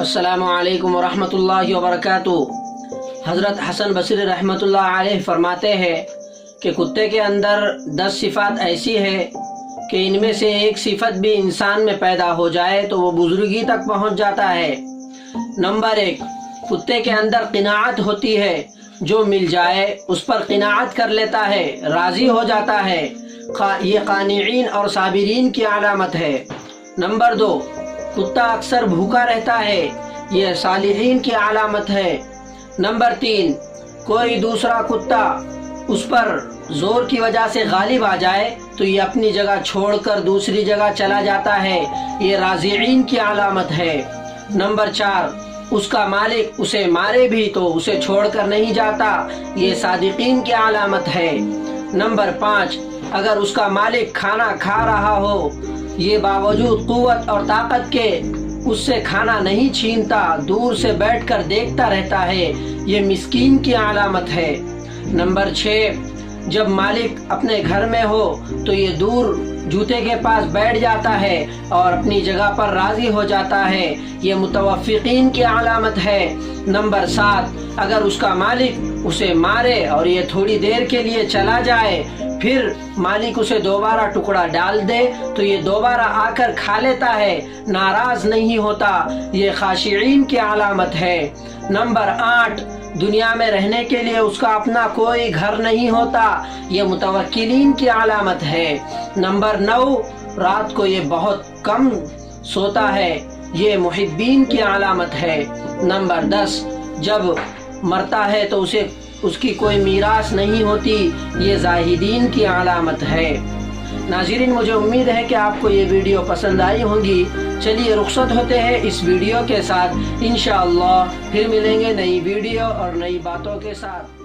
السلام علیکم ورحمۃ اللہ وبرکاتہ۔ حضرت حسن بصری رحمۃ اللہ علیہ فرماتے ہیں کہ کتے کے اندر 10 صفات ایسی ہے کہ ان میں سے ایک صفت بھی انسان میں پیدا ہو جائے تو وہ بزرگی تک پہنچ جاتا ہے۔ نمبر 1، کتے کے اندر قناعت ہوتی ہے، جو مل جائے اس پر قناعت کر لیتا ہے، راضی ہو جاتا ہے۔ یہ قانعین اور صابرین کی علامت ہے۔ نمبر 2، کتا اکثر بھوکا رہتا ہے، یہ صالحین کی علامت ہے۔ نمبر 3، کوئی دوسرا کتا اس پر زور کی وجہ سے غالب آ جائے تو یہ اپنی جگہ چھوڑ کر دوسری جگہ چلا جاتا ہے، یہ راضعین کی علامت ہے۔ نمبر 4، اس کا مالک اسے مارے بھی تو اسے چھوڑ کر نہیں جاتا، یہ صادقین کی علامت ہے۔ نمبر 5، اگر اس کا مالک کھانا کھا رہا ہو، یہ باوجود قوت اور طاقت کے اس سے کھانا نہیں چھینتا، دور سے بیٹھ کر دیکھتا رہتا ہے، یہ مسکین کی علامت ہے۔ نمبر 6، جب مالک اپنے گھر میں ہو تو یہ دور جوتے کے پاس بیٹھ جاتا ہے اور اپنی جگہ پر راضی ہو جاتا ہے، یہ متوفقین کی علامت ہے۔ نمبر 7، اگر اس کا مالک اسے مارے اور یہ تھوڑی دیر کے لیے چلا جائے، پھر مالک اسے دوبارہ ٹکڑا ڈال دے تو یہ دوبارہ آ کر کھا لیتا ہے، ناراض نہیں ہوتا، یہ خاشعین کی علامت ہے۔ نمبر 8، دنیا میں رہنے کے لیے اس کا اپنا کوئی گھر نہیں ہوتا، یہ متوکلین کی علامت ہے۔ نمبر 9، رات کو یہ بہت کم سوتا ہے، یہ محبین کی علامت ہے۔ نمبر 10، جب مرتا ہے تو اس کی کوئی میراث نہیں ہوتی، یہ زاہدین کی علامت ہے۔ ناظرین، مجھے امید ہے کہ آپ کو یہ ویڈیو پسند آئی ہوگی۔ چلیے رخصت ہوتے ہیں اس ویڈیو کے ساتھ، انشاءاللہ پھر ملیں گے نئی ویڈیو اور نئی باتوں کے ساتھ۔